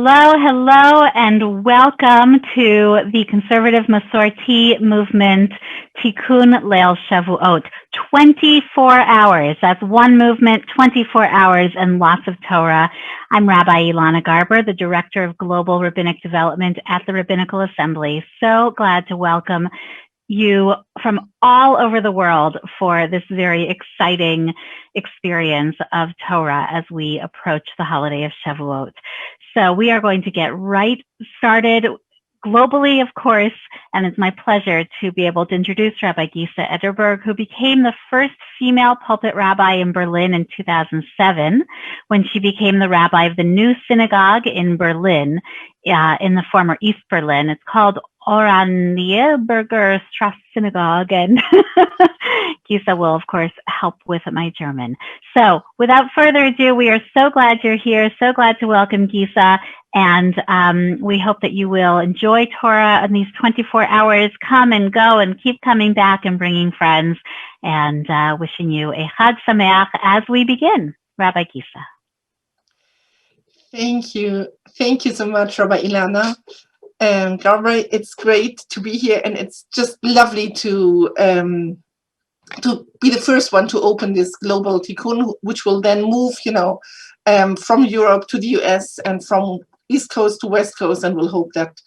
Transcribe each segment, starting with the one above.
Hello, and welcome to the conservative Masorti movement, Tikkun, Leil, Shavuot. 24 hours. That's one movement, 24 hours, and lots of Torah. I'm Rabbi Ilana Garber, the Director of Global Rabbinic Development at the Rabbinical Assembly. So glad to welcome you from all over the world for this very exciting experience of Torah as we approach the holiday of Shavuot. So we are going to get right started globally, of course, and it's my pleasure to be able to introduce Rabbi Gesa Ederberg, who became the first female pulpit rabbi in Berlin in 2007, when she became the rabbi of the new synagogue in Berlin, in the former East Berlin. It's called Ederberg Strasse Synagogue, and Gesa will, of course, help with my German. So without further ado, we are so glad you're here, so glad to welcome Gesa, and we hope that you will enjoy Torah in these 24 hours, come and go and keep coming back and bringing friends, and wishing you a Chag Sameach as we begin. Rabbi Gesa. Thank you. Thank you so much, Rabbi Ilana. Garber, it's great to be here, and it's just lovely to be the first one to open this global tikkun, which will then move, from Europe to the US and from East Coast to West Coast, and we'll hope that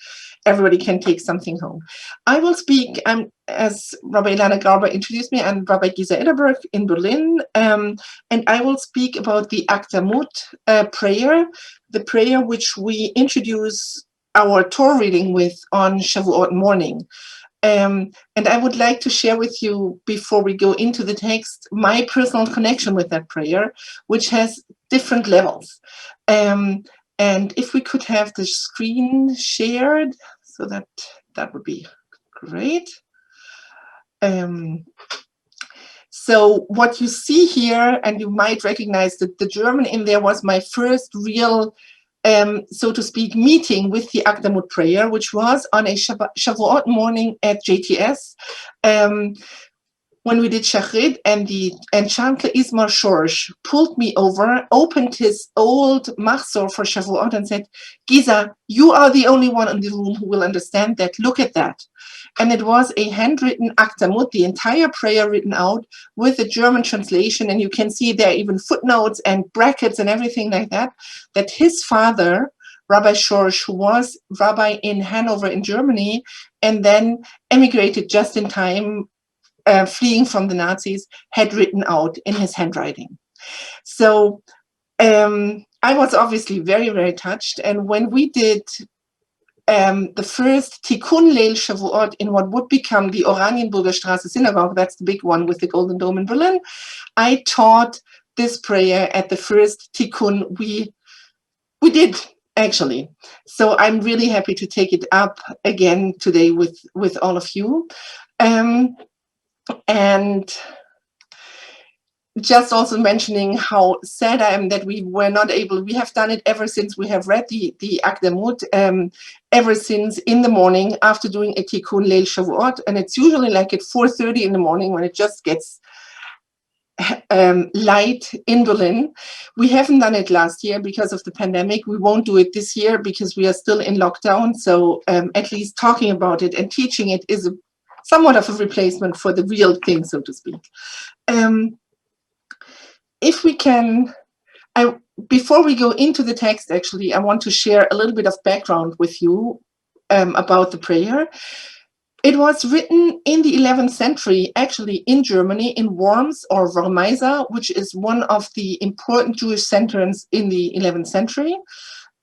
everybody can take something home. I will speak, as Rabbi Ilana Garber introduced me, I'm Rabbi Gesa Ederberg in Berlin, and I will speak about the Akdamut prayer, the prayer which we introduce our Torah reading with on Shavuot morning. And I would like to share with you, before we go into the text, my personal connection with that prayer, which has different levels. And if we could have the screen shared, so that would be great. So what you see here, and you might recognize that the German in there was my first real so to speak, meeting with the Akdamut prayer, which was on a Shavuot morning at JTS, when we did Shachrit, and Chancellor Ismar Shorsh pulled me over, opened his old Machzor for Shavuot and said, Gesa, you are the only one in the room who will understand that. Look at that. And it was a handwritten Akdamut, the entire prayer written out with a German translation. And you can see there even footnotes and brackets and everything like that, that his father, Rabbi Shorsh, who was rabbi in Hanover in Germany, and then emigrated just in time, fleeing from the Nazis, had written out in his handwriting. So I was obviously very, very touched. And when we did the first Tikkun Leil Shavuot in what would become the Oranienburger Straße Synagogue, that's the big one with the Golden Dome in Berlin, I taught this prayer at the first Tikkun we did, actually. So I'm really happy to take it up again today with all of you. And just also mentioning how sad I am that we were not able, we have done it ever since we have read the Akdamut, ever since in the morning after doing a Tikkun Leil Shavuot, and it's usually like at 4:30 in the morning when it just gets light in Berlin. We haven't done it last year because of the pandemic. We won't do it this year because we are still in lockdown, so at least talking about it and teaching it is somewhat of a replacement for the real thing, so to speak. If we can, before we go into the text, actually, I want to share a little bit of background with you about the prayer. It was written in the 11th century, actually in Germany, in Worms or Wormser, which is one of the important Jewish centers in the 11th century.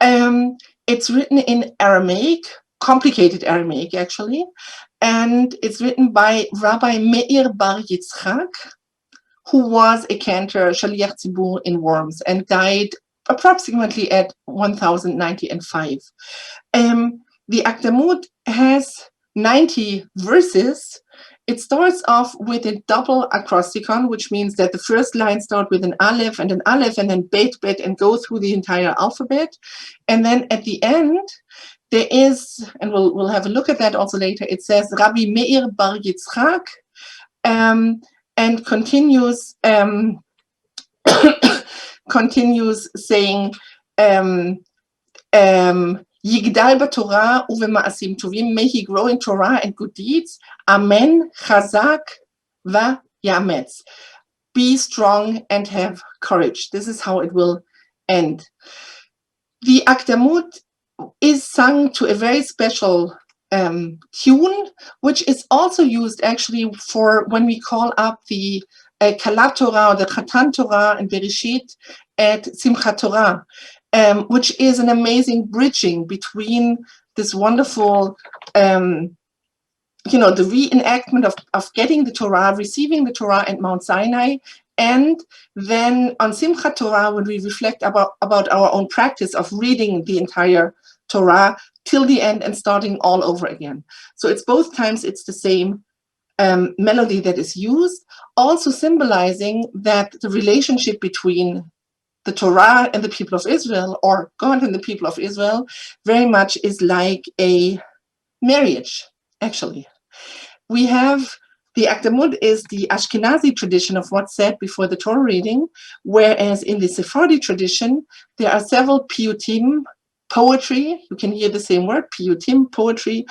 It's written in Aramaic, complicated Aramaic, actually, and it's written by Rabbi Meir Bar Yitzchak, who was a cantor, Shaliach Tzibur in Worms, and died approximately at 1095. The Akdamut has 90 verses. It starts off with a double acrosticon, which means that the first line starts with an aleph, and then bet, and go through the entire alphabet. And then at the end, there is, and we'll have a look at that also later, it says Rabbi Meir Bar Yitzchak, and continues continues saying Yigdal b'Torah uvema'asim tovim. May he grow in Torah and good deeds. Amen. Chazak v'yametz. Be strong and have courage. This is how it will end. The Akdamut is sung to a very special tune, which is also used actually for when we call up the Kalat Torah or the Chatan Torah and Bereshit at Simchat Torah, which is an amazing bridging between this wonderful the reenactment of getting the Torah, receiving the Torah at Mount Sinai, and then on Simchat Torah, when we reflect about our own practice of reading the entire Torah till the end and starting all over again. So it's both times it's the same melody that is used, also symbolizing that the relationship between the Torah and the people of Israel, or God and the people of Israel, very much is like a marriage, actually. We have the Akdamut is the Ashkenazi tradition of what's said before the Torah reading, whereas in the Sephardi tradition, there are several piyutim, poetry, you can hear the same word, piyutim, poetry,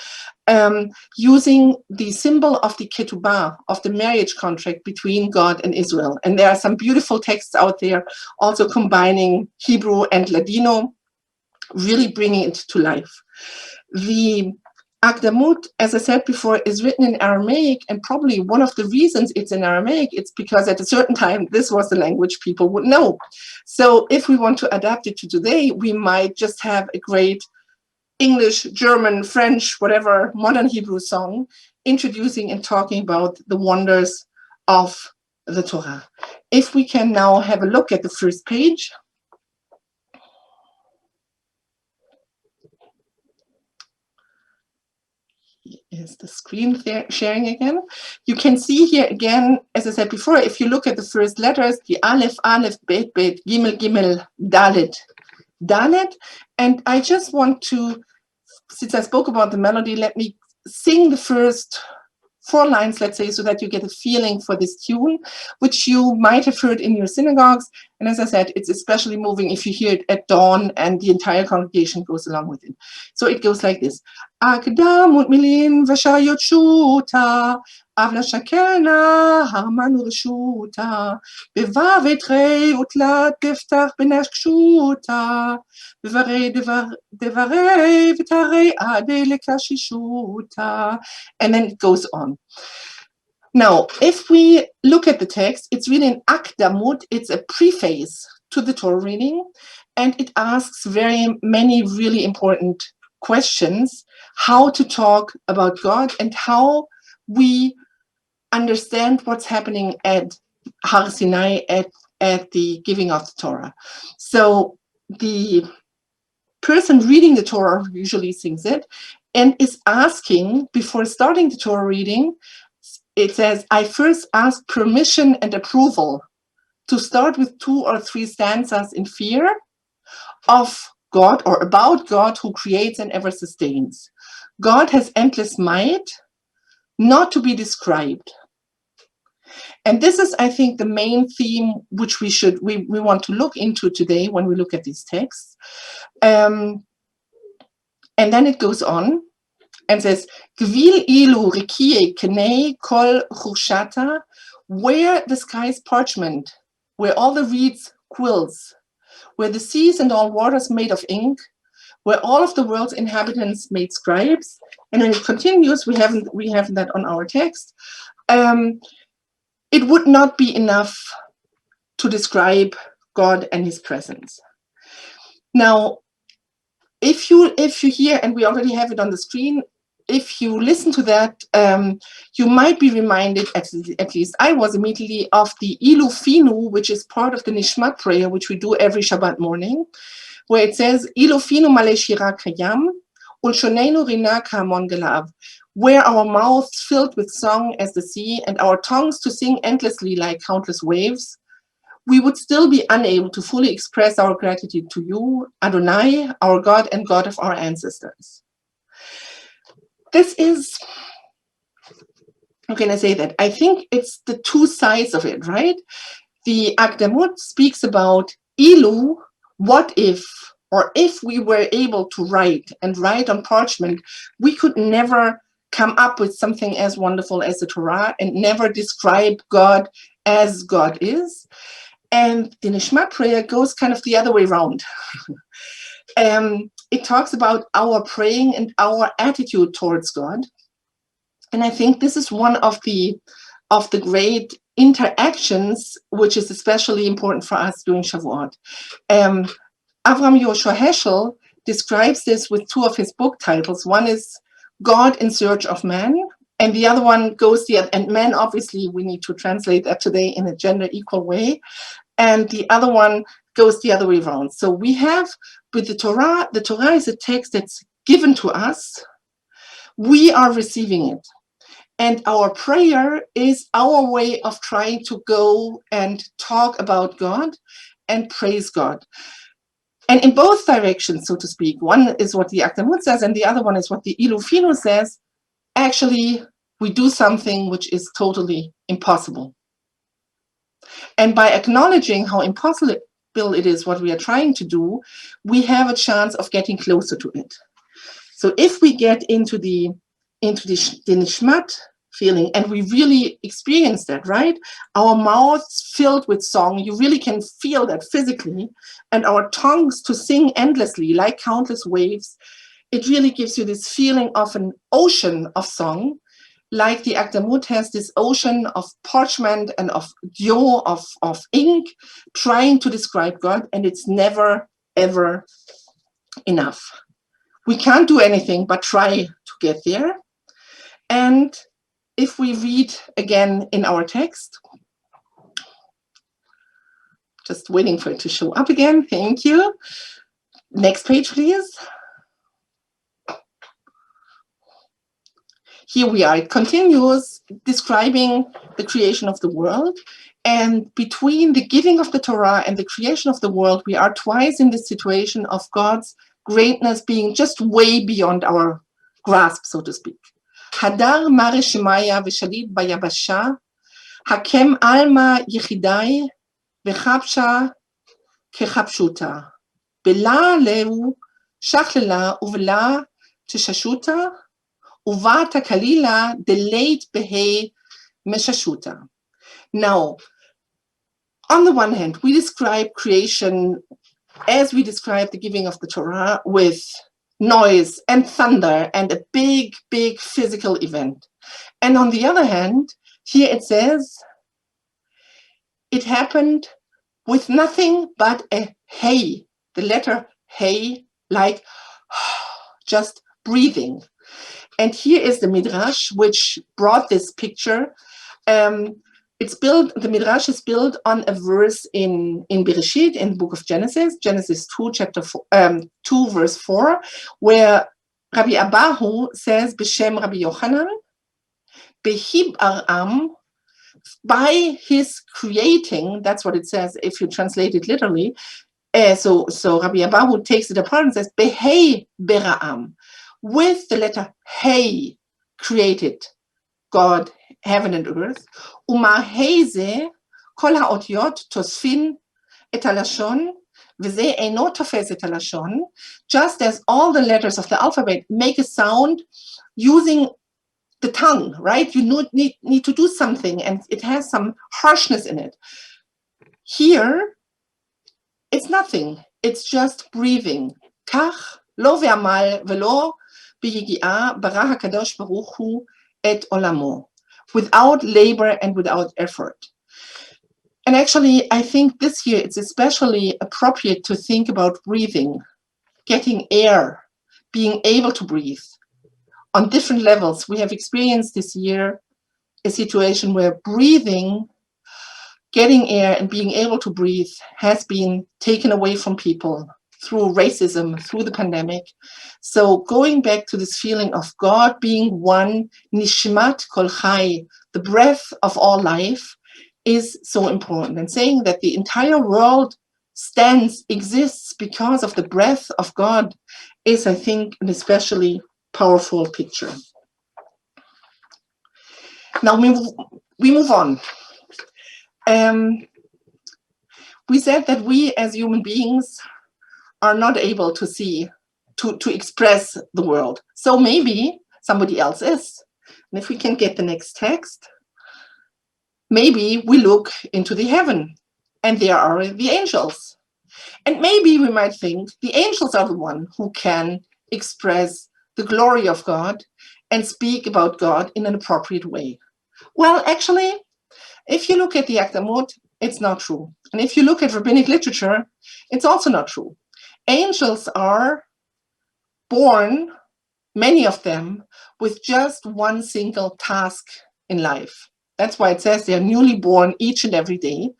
using the symbol of the ketubah, of the marriage contract between God and Israel. And there are some beautiful texts out there, also combining Hebrew and Ladino, really bringing it to life. The Akdamut, as I said before, is written in Aramaic, and probably one of the reasons it's in Aramaic, it's because at a certain time, this was the language people would know. So if we want to adapt it to today, we might just have a great English, German, French, whatever, modern Hebrew song, introducing and talking about the wonders of the Torah. If we can now have a look at the first page. Is the screen sharing again? You can see here again, as I said before, if you look at the first letters, the Aleph, Aleph, Bet, Bet, Gimel, Gimel, Dalet, Dalet. And I just want to, since I spoke about the melody, let me sing the first 4 lines, let's say, so that you get a feeling for this tune, which you might have heard in your synagogues. And as I said, it's especially moving if you hear it at dawn and the entire congregation goes along with it. So it goes like this. Akdamut-an v'shayot shuta, avla shakelna harmanu reshuta, bevav etrei utlat beftach benash kshuta, bevarei devarei v'tarei ade lekashishuta. And then it goes on. Now, if we look at the text, it's really an Akdamut, it's a preface to the Torah reading, and it asks very many really important questions, how to talk about God and how we understand what's happening at Har Sinai, at the giving of the Torah. So the person reading the Torah usually sings it and is asking, before starting the Torah reading, it says, I first ask permission and approval to start with 2 or 3 stanzas in fear of God, or about God who creates and ever sustains. God has endless might, not to be described. And this is, I think, the main theme which we want to look into today when we look at these texts. And then it goes on and says, Gvil ilu rikie kenei kol chushata, where the sky's parchment, where all the reeds quills, where the seas and all waters made of ink, where all of the world's inhabitants made scribes. And when it continues, we have that on our text. It would not be enough to describe God and his presence. Now, if you hear, and we already have it on the screen, if you listen to that, you might be reminded, at least I was immediately, of the Ilu Finu, which is part of the Nishmat prayer, which we do every Shabbat morning, where it says, Ilu Finu male shira kayam, ulshonenu rina kamon gelav, where our mouths filled with song as the sea, and our tongues to sing endlessly like countless waves, we would still be unable to fully express our gratitude to you, Adonai, our God and God of our ancestors. This is, how can I say that? I think it's the 2 sides of it, right? The Akdamut speaks about Ilu, what if, or if we were able to write on parchment, we could never come up with something as wonderful as the Torah and never describe God as God is. And the Nishmat prayer goes kind of the other way around. It talks about our praying and our attitude towards God. And I think this is one of the great interactions, which is especially important for us during Shavuot. Avraham Yoshua Heschel describes this with two of his book titles. One is God in Search of Man, and the other one goes and man, obviously, we need to translate that today in a gender equal way. And the other one goes the other way around. So we have with the Torah is a text that's given to us. We are receiving it. And our prayer is our way of trying to go and talk about God and praise God. And in both directions, so to speak, one is what the Akdamut says, and the other one is what the Ilufino says. Actually, we do something which is totally impossible. And by acknowledging how impossible it is what we are trying to do, we have a chance of getting closer to it. So if we get into the Nishmat feeling, and we really experience that, right? Our mouths filled with song, you really can feel that physically, and our tongues to sing endlessly like countless waves, it really gives you this feeling of an ocean of song, like the Akdamut has this ocean of parchment and of dio, of ink, trying to describe God, and it's never, ever enough. We can't do anything but try to get there. And if we read again in our text, just waiting for it to show up again, thank you. Next page, please. Here we are. It continues describing the creation of the world. And between the giving of the Torah and the creation of the world, we are twice in this situation of God's greatness being just way beyond our grasp, so to speak. Hadar mare shemaya v'shalit bayabasha, hakem alma yechidai v'chapsha kechapshuta, bela leu shachlela uvela teshashuta, uvata kalila delayed behe meshashuta. Now, on the one hand, we describe creation as we describe the giving of the Torah with noise and thunder and a big, big physical event. And on the other hand, here it says, it happened with nothing but a hey, the letter hey, like just breathing. And here is the Midrash, which brought this picture. The Midrash is built on a verse in Bereshit, in the book of Genesis 2, chapter 2, verse 4, where Rabbi Abahu says, B'Shem Rabbi Yochanan, Behib Aram, by his creating, that's what it says if you translate it literally. So Rabbi Abahu takes it apart and says, Behei Bera'am, with the letter Hey, created God heaven and earth. Umaheze kol haotiot tosfin et halashon v'ze eino tofes et halashon. Just as all the letters of the alphabet make a sound using the tongue, right? You need to do something, and it has some harshness in it. Here, it's nothing. It's just breathing. Kach lo ve'amal velo biyigia bara hakadosh baruch hu et olamo, without labor and without effort. And actually, I think this year it's especially appropriate to think about breathing, getting air, being able to breathe. On different levels, we have experienced this year a situation where breathing, getting air and being able to breathe has been taken away from people through racism, through the pandemic. So going back to this feeling of God being one, Nishmat kol chai, the breath of all life, is so important. And saying that the entire world exists because of the breath of God is, I think, an especially powerful picture. Now we move on. We said that we as human beings are not able to see, to express the world. So maybe somebody else is. And if we can get the next text, maybe we look into the heaven and there are the angels. And maybe we might think the angels are the one who can express the glory of God and speak about God in an appropriate way. Well, actually, if you look at the Akdamut, it's not true. And if you look at rabbinic literature, it's also not true. Angels are born, many of them, with just one single task in life. That's why it says they are newly born each and every day.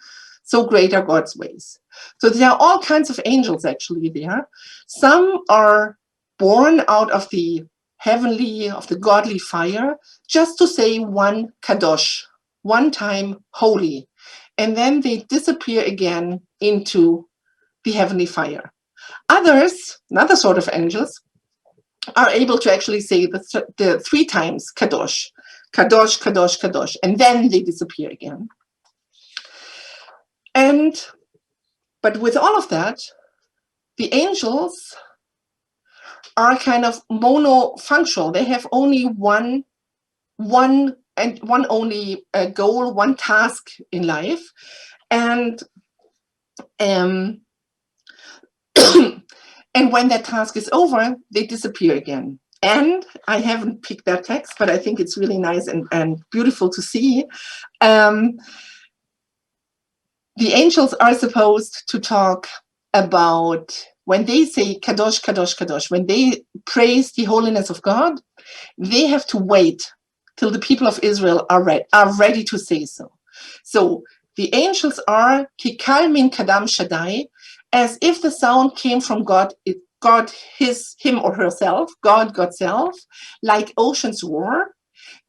So great are God's ways. So there are all kinds of angels actually there. Some are born out of the heavenly, of the godly fire, just to say one kadosh, one time holy. And then they disappear again into the heavenly fire. Others, another sort of angels, are able to actually say the 3 times kadosh, kadosh, kadosh, kadosh, and then they disappear again. But with all of that, the angels are kind of monofunctional. They have only one only goal, one task in life, and and when that task is over, they disappear again. And I haven't picked that text, but I think it's really nice and beautiful to see. The angels are supposed to talk about, when they say kadosh, kadosh, kadosh, when they praise the holiness of God, they have to wait till the people of Israel are ready to say so. So the angels are kikal min kadam shaddai, as if the sound came from God, him or herself, God's self, like oceans roar.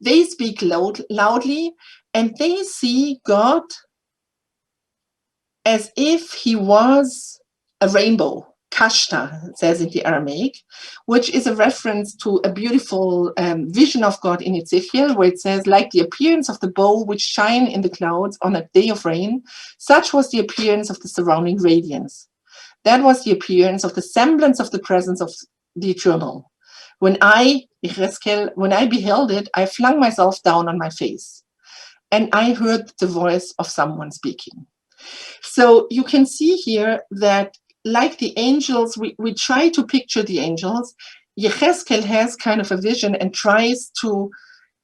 They speak loudly, and they see God as if he was a rainbow, kashta, it says in the Aramaic, which is a reference to a beautiful vision of God in Ezekiel, where it says, like the appearance of the bow which shine in the clouds on a day of rain, such was the appearance of the surrounding radiance. That was the appearance of the semblance of the presence of the eternal. When I beheld it, I flung myself down on my face, and I heard the voice of someone speaking. So you can see here that, like the angels, we try to picture the angels. Yechezkel has kind of a vision and tries to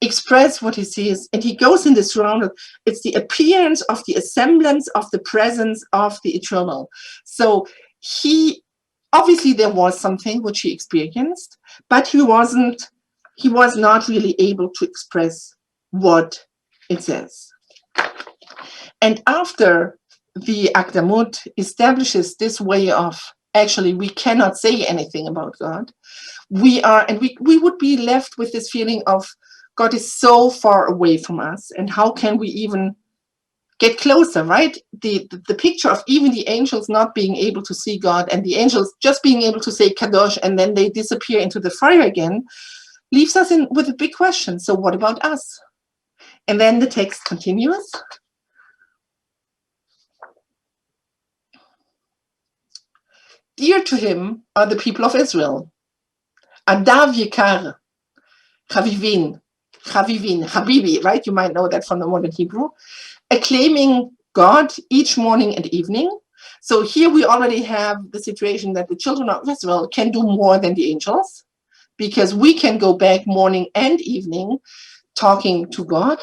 express what he sees, and he goes in this round of, it's the appearance of the semblance of the presence of the eternal. So obviously there was something which he experienced, but he was not really able to express what it says. And after the Akdamut establishes this way of, actually, we cannot say anything about God, we would be left with this feeling of God is so far away from us, and how can we even get closer, right? The picture of even the angels not being able to see God, and the angels just being able to say Kadosh, and then they disappear into the fire again, leaves us with a big question. So what about us? And then the text continues. Dear to him are the people of Israel. Adav Yikar, Chavivin, Habibi, right? You might know that from the modern Hebrew. Acclaiming God each morning and evening. So here we already have the situation that the children of Israel can do more than the angels, because we can go back morning and evening talking to God,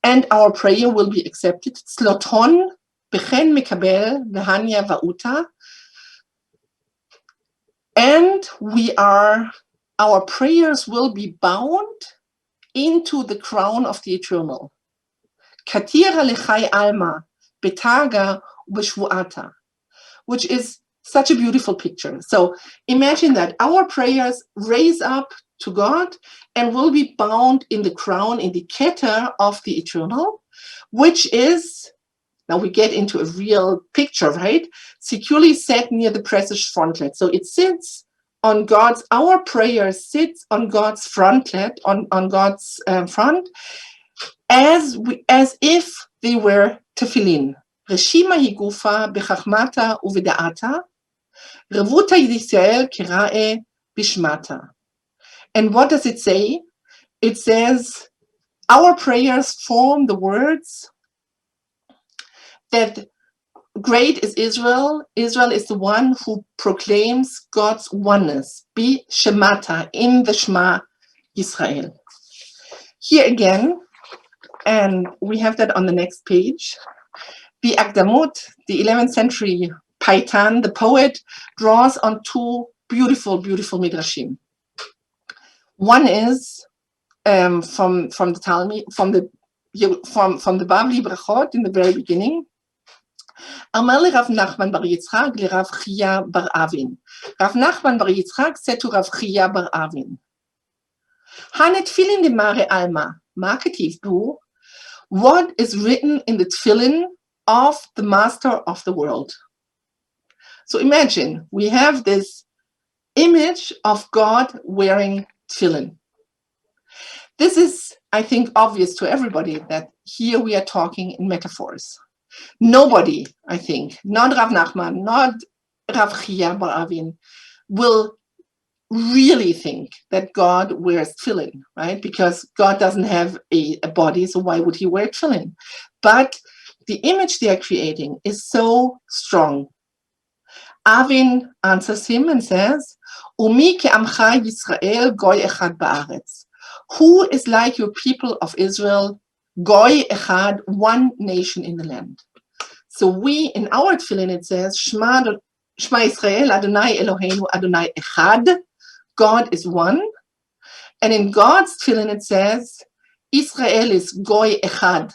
and our prayer will be accepted. Sloton, Bechen Mekabel, Vehanya Vauta. And our prayers will be bound into the crown of the eternal. Katira lechai alma, betaga ubeshvuata, which is such a beautiful picture. So imagine that our prayers raise up to God and will be bound in the crown, in the keter of the eternal, which is, now we get into a real picture, right? Securely set near the precious frontlet. So it sits on our prayer sits on God's frontlet, on God's front, as if they were tefillin. Reshima higufa bechachmata uvida'ata. Revuta Yisrael kirae bishmata. And what does it say? It says, our prayers form the words that great is Israel. Israel is the one who proclaims God's oneness. Be Shemata, in the Shema Yisrael. Here again, and we have that on the next page, the Akdamut, the 11th century Paitan, the poet, draws on two beautiful, beautiful midrashim. One is from the Talmud, from the Bavli Brachot in the very beginning. Amar le Rav Nachman bar Yitzchak le Rav Chia bar Avin. Rav Nachman bar Yitzchak said to Rav Chia bar Avin, Hanet tefillin de mare alma, marketiv du, what is written in the tefillin of the master of the world. So imagine, we have this image of God wearing tefillin. This is, I think, obvious to everybody that here we are talking in metaphors. Nobody, I think, not Rav Nachman, not Rav Chia bar Avin, will really think that God wears tefillin, right? Because God doesn't have a body, so why would he wear tefillin? But the image they are creating is so strong. Avin answers him and says, Umi ke'amcha Yisrael goy echad ba'aretz. Who is like your people of Israel, goy echad, one nation in the land? So we, in our tefillin, it says, Shema Yisrael, Adonai Eloheinu, Adonai echad, God is one. And in God's tefillin, it says, Israel is goy echad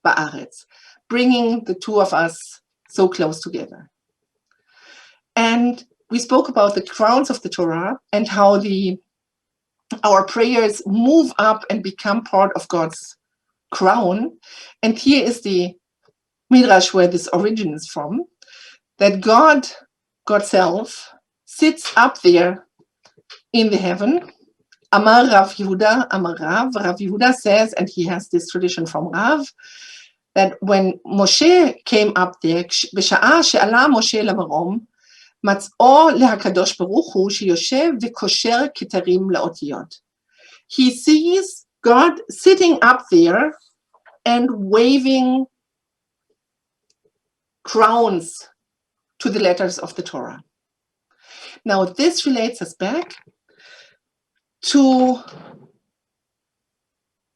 ba'aretz, bringing the two of us so close together. And we spoke about the crowns of the Torah and how our prayers move up and become part of God's crown. And here is the midrash where this originates from, that God self, sits up there in the heaven. Amar Rav Yehuda, Amar Rav. Rav Yehuda says, and he has this tradition from Rav, that when Moshe came up there, בשעה שעלה משה למרום, מצאו להקדוש ברוך הוא שיושב וקושר כתרים לאותיות. He sees God sitting up there and waving crowns to the letters of the Torah. Now this relates us back to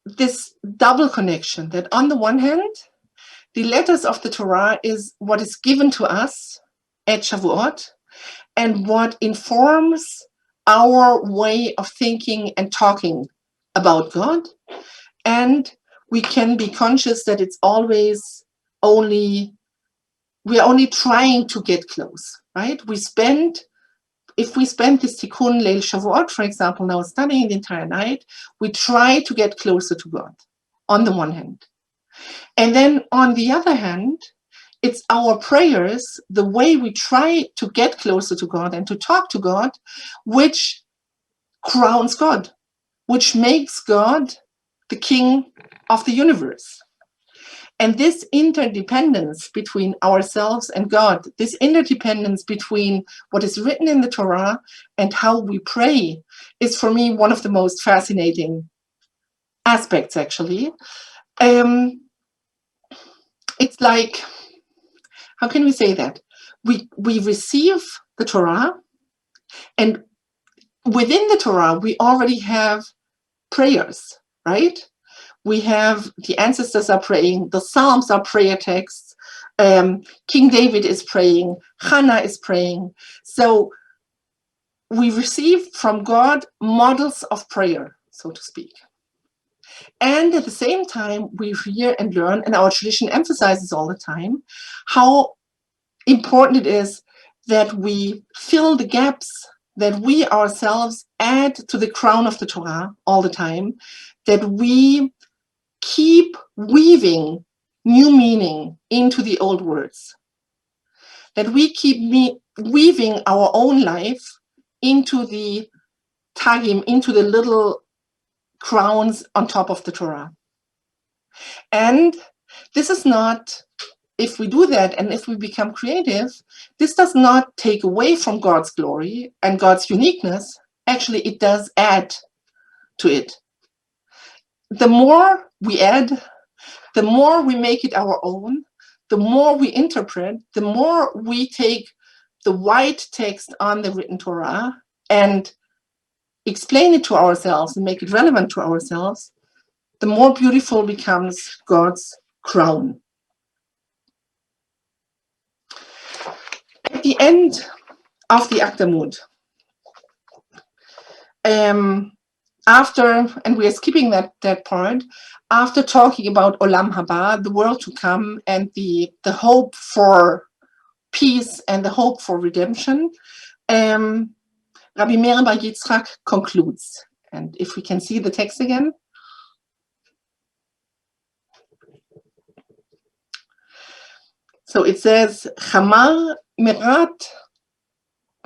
this double connection, that on the one hand, the letters of the Torah is what is given to us at Shavuot and what informs our way of thinking and talking about God. And we can be conscious that it's always we're only trying to get close, right? If we spend this Tikkun Leil Shavuot, for example, now studying the entire night, we try to get closer to God, on the one hand. And then on the other hand, it's our prayers, the way we try to get closer to God and to talk to God, which crowns God, which makes God the King of the universe. And this interdependence between ourselves and God, this interdependence between what is written in the Torah and how we pray, is for me one of the most fascinating aspects, actually. It's like, how can we say that? We receive the Torah, and within the Torah, we already have prayers, right? We have the ancestors are praying, the Psalms are prayer texts, King David is praying, Hannah is praying. So we receive from God models of prayer, so to speak. And at the same time, we hear and learn, and our tradition emphasizes all the time, how important it is that we fill the gaps, that we ourselves add to the crown of the Torah all the time, that we keep weaving new meaning into the old words, that we keep weaving our own life into the tagim, into the little crowns on top of the Torah. And this is not if we do that and if we become creative, this does not take away from God's glory and God's uniqueness. Actually, it does add to it. The more we add, the more we make it our own, the more we interpret, the more we take the white text on the written Torah and explain it to ourselves and make it relevant to ourselves, the more beautiful becomes God's crown. At the end of the Akdamut, after, and we are skipping that part, after talking about Olam Haba, the world to come, and the hope for peace and the hope for redemption, Rabbi Meir Bar Yitzchak concludes. And if we can see the text again. So it says, Chamar merat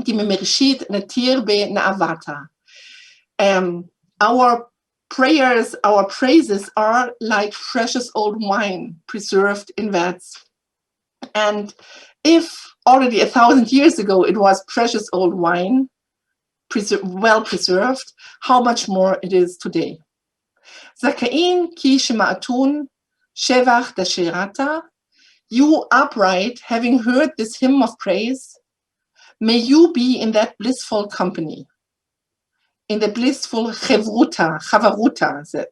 di memershit natir be naavata. Our prayers, our praises are like precious old wine preserved in vats. And if already 1,000 years ago it was precious old wine, well preserved, how much more it is today. Zakain ki shema'atun shevach dasherata. You upright, having heard this hymn of praise, may you be in that blissful company, in the blissful chavaruta,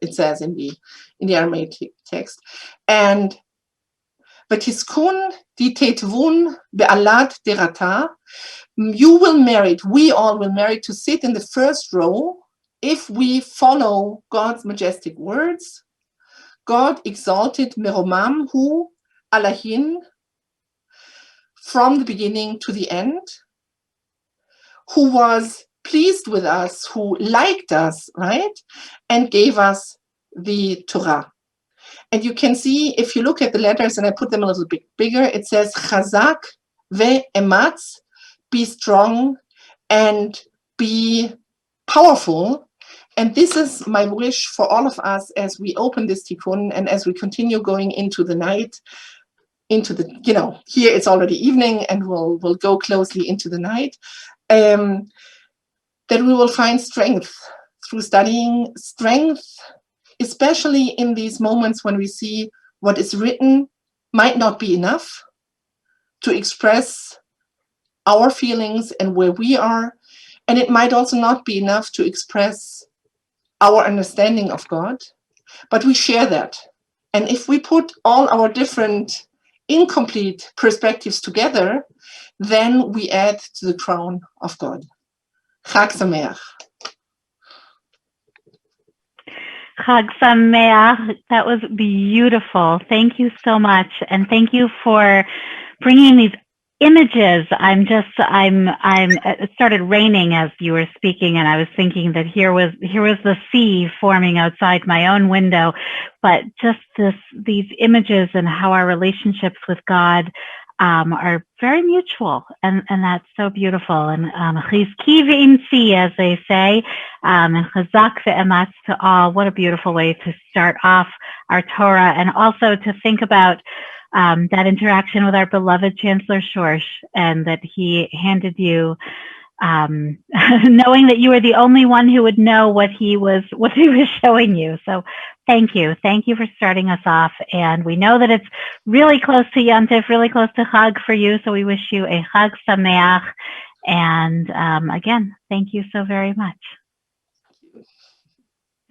it says in the Aramaic text. And v'tiskun di tetvun be'alat derata. You will merit, we all will merit to sit in the first row if we follow God's majestic words. God exalted meromam hu alahin from the beginning to the end, who was pleased with us, who liked us, right? And gave us the Torah. And you can see, if you look at the letters, and I put them a little bit bigger, it says chazak ve'ematz, be strong and be powerful. And this is my wish for all of us as we open this Tikkun and as we continue going into the night, into the, here it's already evening and we'll go closely into the night, that we will find strength through studying, strength, especially in these moments when we see what is written might not be enough to express our feelings and where we are, and it might also not be enough to express our understanding of God, but we share that. And if we put all our different incomplete perspectives together, then we add to the crown of God. Chag Sameach. Chag Sameach. That was beautiful. Thank you so much. And thank you for bringing these images. It started raining as you were speaking, and I was thinking that here was the sea forming outside my own window, but just these images and how our relationships with God are very mutual, and that's so beautiful. And chizki v'imtzi, as they say, and chazak ve'ematz to all. What a beautiful way to start off our Torah, and also to think about that interaction with our beloved Chancellor Schorsch, and that he handed you, knowing that you were the only one who would know what he was showing you. So thank you for starting us off. And we know that it's really close to Yontif, really close to Chag for you. So we wish you a Chag Sameach. And again, thank you so very much.